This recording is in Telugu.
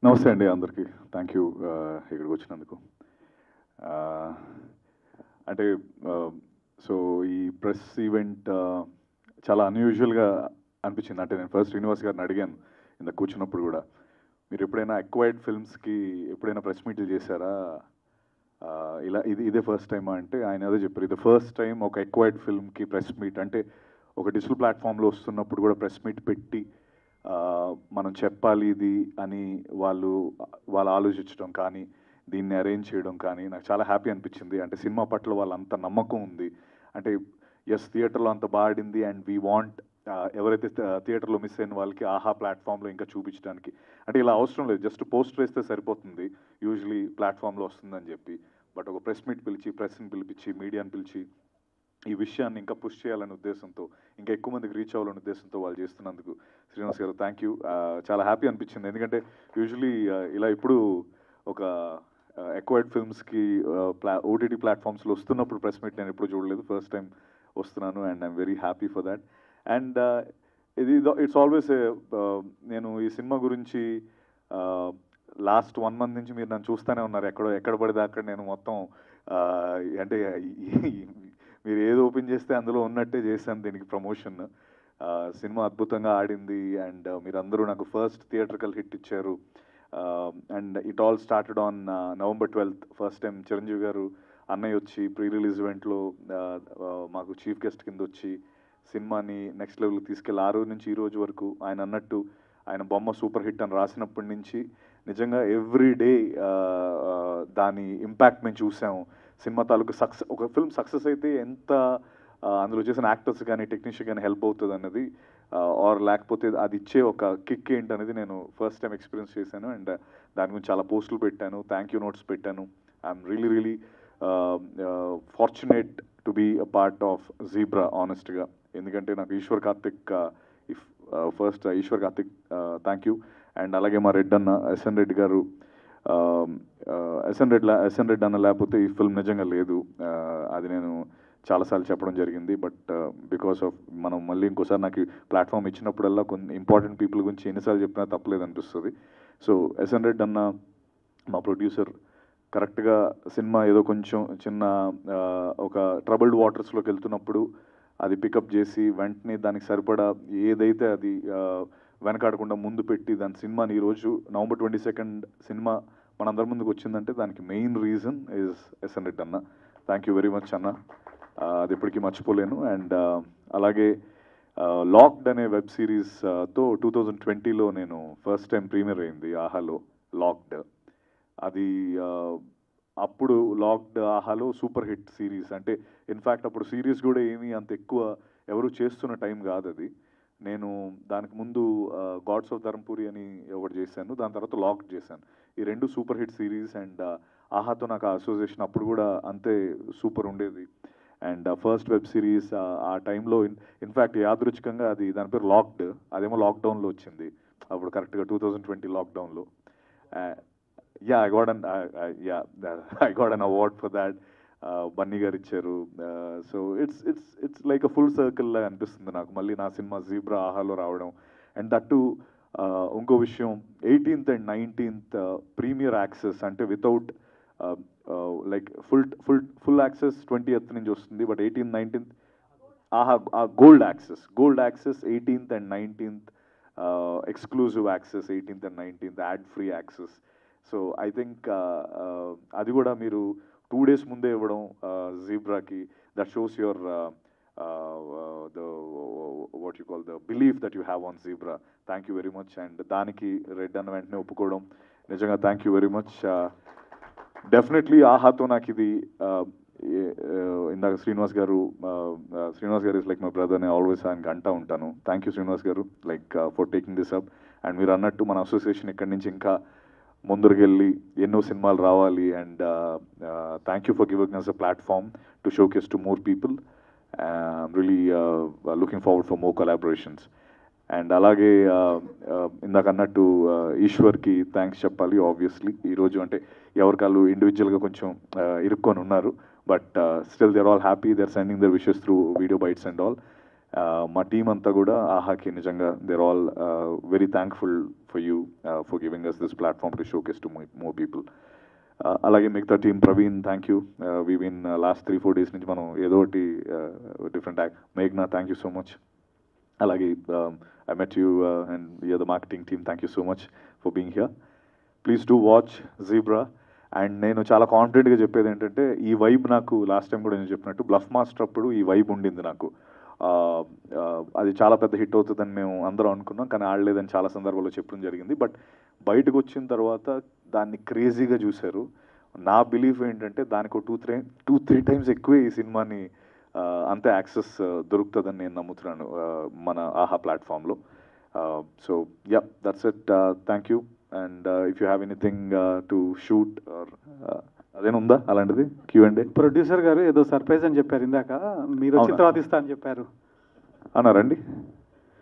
నమస్తే అండి అందరికీ. థ్యాంక్ యూ ఇక్కడికి వచ్చినందుకు. అంటే సో ఈ ప్రెస్ ఈవెంట్ చాలా అన్యూజువల్గా అనిపించింది. అంటే నేను ఫస్ట్ శ్రీనివాస్ గారిని అడిగాను ఇందాక కూర్చున్నప్పుడు కూడా, మీరు ఎప్పుడైనా అక్వైర్డ్ ఫిల్మ్స్కి ఎప్పుడైనా ప్రెస్ మీట్లు చేశారా, ఇలా ఇదే ఫస్ట్ టైమా అంటే ఆయన అదే చెప్పారు. ఇది ఫస్ట్ టైం ఒక అక్వైర్డ్ ఫిల్మ్కి ప్రెస్ మీట్, అంటే ఒక డిజిటల్ ప్లాట్ఫామ్లో వస్తున్నప్పుడు కూడా ప్రెస్ మీట్ పెట్టి మనం చెప్పాలి ఇది అని వాళ్ళు ఆలోచించడం కానీ, దీన్ని అరేంజ్ చేయడం కానీ నాకు చాలా హ్యాపీ అనిపించింది. అంటే సినిమా పట్ల వాళ్ళంత నమ్మకం ఉంది. అంటే ఎస్, థియేటర్లో అంత బాడింది అండ్ వీ వాంట్ ఎవరైతే థియేటర్లో మిస్ అయిన వాళ్ళకి ఆహా ప్లాట్ఫామ్లో ఇంకా చూపించడానికి, అంటే ఇలా అవసరం లేదు, జస్ట్ పోస్టర్ వేస్తే సరిపోతుంది యూజువలీ ప్లాట్ఫామ్లో వస్తుందని చెప్పి. బట్ ఒక ప్రెస్ మీట్ పిలిచి, ప్రెస్ని పిలిపించి, మీడియాని పిలిచి ఈ విషయాన్ని ఇంకా పుష్ చేయాలనే ఉద్దేశంతో, ఇంకా ఎక్కువ మందికి రీచ్ అవ్వాలనే ఉద్దేశంతో వాళ్ళు చేస్తున్నందుకు శ్రీనివాస్ గారు థ్యాంక్ యూ. చాలా హ్యాపీ అనిపించింది. ఎందుకంటే యూజువలీ ఇలా ఇప్పుడు ఒక అక్వైర్డ్ ఫిల్మ్స్కి ఓటీటీ ప్లాట్ఫామ్స్లో వస్తున్నప్పుడు ప్రెస్ మీట్ నేను ఎప్పుడు చూడలేదు. ఫస్ట్ టైం వస్తున్నాను and I'm very happy for that. And it's always నేను ఈ సినిమా గురించి లాస్ట్ 1 month నుంచి మీరు నన్ను చూస్తూనే ఉన్నారు. ఎక్కడ పడితే అక్కడ నేను మొత్తం అంటే మీరు ఏది ఓపెన్ చేస్తే అందులో ఉన్నట్టే చేశాను దీనికి ప్రమోషన్. సినిమా అద్భుతంగా ఆడింది అండ్ మీరందరూ నాకు ఫస్ట్ థియేట్రికల్ హిట్ ఇచ్చారు. And it all started on November 12th. First time Chiranjeevi గారు అన్నయ్య వచ్చి ప్రీ రిలీజ్ ఈవెంట్లో మాకు చీఫ్ గెస్ట్ కింద వచ్చి సినిమాని నెక్స్ట్ లెవెల్కి తీసుకెళ్ళి ఆ రోజు నుంచి ఈ రోజు వరకు ఆయన అన్నట్టు ఆయన బొమ్మ సూపర్ హిట్ అని రాసినప్పటి నుంచి నిజంగా ఎవ్రీ డే దాని ఇంపాక్ట్ మేము చూసాము. సినిమా తాలూకు ఒక ఫిల్మ్ సక్సెస్ అయితే ఎంత అందులో చేసిన యాక్టర్స్ కానీ టెక్నీషియన్ కానీ హెల్ప్ అవుతుంది అన్నది, ఆర్ లేకపోతే అది ఇచ్చే ఒక కిక్ ఏంటనేది నేను ఫస్ట్ టైం ఎక్స్పీరియన్స్ చేశాను. అండ్ దాని గురించి చాలా పోస్టులు పెట్టాను, థ్యాంక్ యూ నోట్స్ పెట్టాను. I'm really fortunate to be a part of Zebra ఆనెస్ట్గా. ఎందుకంటే నాకు Eashwar Karthik first Eashwar Karthik thank you. And అలాగే మా రెడ్డి అన్న ఎస్ఎన్ రెడ్డి గారు, ఎస్ఎన్ రెడ్డి అన్న లేకపోతే ఈ ఫిల్మ్ నిజంగా లేదు. అది నేను చాలాసార్లు చెప్పడం జరిగింది. బట్ బికాస్ ఆఫ్ మనం మళ్ళీ ఇంకోసారి నాకు ప్లాట్ఫామ్ ఇచ్చినప్పుడల్లా కొన్ని ఇంపార్టెంట్ పీపుల్ గురించి ఎన్నిసార్లు చెప్పినా తప్పలేదు అనిపిస్తుంది. సో ఎస్ఎన్ రెడ్డి అన్న మా ప్రొడ్యూసర్ కరెక్ట్గా సినిమా ఏదో కొంచెం చిన్న ఒక ట్రబుల్డ్ వాటర్స్లోకి వెళ్తున్నప్పుడు అది పికప్ చేసి వెంటనే దానికి సరిపడా ఏదైతే అది వెనకాడకుండా ముందు పెట్టి దాని సినిమాని ఈరోజు November 22nd సినిమా మనందరి ముందుకు వచ్చిందంటే దానికి main reason is S N Reddy అన్న. థ్యాంక్ యూ వెరీ మచ్ అన్న, అది ఎప్పటికీ మర్చిపోలేను. అండ్ అలాగే లాక్డ్ అనే వెబ్ సిరీస్తో 2020లో నేను ఫస్ట్ టైం ప్రీమియర్ అయింది ఆహాలో లాక్డ్. అది అప్పుడు లాక్డ్ ఆహాలో సూపర్ హిట్ సిరీస్. అంటే ఇన్ఫ్యాక్ట్ అప్పుడు సిరీస్ కూడా ఏమీ అంత ఎక్కువ ఎవరు చేస్తున్న టైం కాదు అది. నేను దానికి ముందు గాడ్స్ ఆఫ్ ధర్మపురి అని ఒకటి చేశాను, దాని తర్వాత లాక్డ్ చేశాను. ఈ 2 సూపర్ హిట్ సిరీస్. అండ్ ఆహాతో నాకు అసోసియేషన్ అప్పుడు కూడా అంతే సూపర్ ఉండేది. అండ్ ఫస్ట్ వెబ్ సిరీస్ ఆ టైంలో ఇన్ఫ్యాక్ట్ యాదృచ్ఛికంగా అది దాని పేరు లాక్డ్, అదేమో లాక్డౌన్లో వచ్చింది అప్పుడు కరెక్ట్గా 2020 లాక్డౌన్లో. I got an award for that. Bunny గారు ఇచ్చారు. So it's like a full circle లాగా అనిపిస్తుంది నాకు మళ్ళీ నా సినిమా జీబ్రా ఆహాలో రావడం. అండ్ దట్టు ఇంకో విషయం, 18th and 19th premier access, అంటే without like full access 20th నుంచి వస్తుంది. But 18th 19th Aha gold access 18th and 19th exclusive access 18th and 19th ad free access. So I think అది కూడా మీరు 2 days ముందే ఇవ్వడం జీబ్రాకి, that shows your what you call the belief that you have on Zebra. Thank you very much. And దానికి రెడ్ అన్న వెంటనే ఒప్పుకోవడం నిజంగా thank you very much. Definitely ఆహాతో నాకు ఇది ఇందాక శ్రీనివాస్ గారు ఇస్ లైక్ మై బ్రదర్, నేను ఆల్వేస్ ఆయనకి అంటా ఉంటాను. థ్యాంక్ యూ శ్రీనివాస్ గారు like for taking this up. And మీరు అన్నట్టు మన అసోసియేషన్ ఇక్కడి నుంచి ఇంకా ముందరికెళ్ళి ఎన్నో సినిమాలు రావాలి. And thank you for giving us a platform to showcase to more people. I'm really looking forward for more collaborations. And అలాగే ఇందాక అన్నట్టు ఈశ్వర్కి థ్యాంక్స్ చెప్పాలి ఆబ్వియస్లీ. ఈరోజు అంటే ఎవరికాళ్ళు ఇండివిజువల్గా కొంచెం ఇరుక్కొని ఉన్నారు, but still they are all happy, they are sending their wishes through video bytes and all. మా టీం అంతా కూడా ఆహాకి నిజంగా they're all very thankful for you for giving us this platform to showcase to more people. అలాగే మిగతా team Praveen thank you. We win last 3-4 days నుంచి మనం ఏదో ఒకటి డిఫరెంట్ యాక్ట్. మేఘ్నా థ్యాంక్ యూ సో మచ్. అలాగే I met you and you're the marketing team, thank you so much for being here. Please do watch zebra. And నేను చాలా కాన్ఫిడెంట్గా చెప్పేది ఏంటంటే ఈ వైబ్ నాకు లాస్ట్ టైం కూడా నేను చెప్పినట్టు బ్లఫ్ మాస్టర్ అప్పుడు ఈ వైబ్ ఉండింది నాకు. అది చాలా పెద్ద హిట్ అవుతుందని మేము అందరం అనుకున్నాం, కానీ ఆడలేదని చాలా సందర్భాల్లో చెప్పడం జరిగింది. బట్ బయటకు వచ్చిన తర్వాత దాన్ని క్రేజీగా చూశారు. నా బిలీఫ్ ఏంటంటే దానికి 2-3 టైమ్స్ ఎక్కువే ఈ సినిమాని అంతే యాక్సెస్ దొరుకుతుందని నేను నమ్ముతున్నాను మన ఆహా ప్లాట్ఫామ్లో. So yeah, that's it. Thank you. And if you have anything to shoot or అదేనా ఉందా అలాంటిది Q&A? ప్రొడ్యూసర్ గారు ఏదో సర్ప్రైజ్ అని చెప్పారు ఇందాక, మీరు వచ్చిన తర్వాత ఇస్తా అని చెప్పారు అన్నారండి.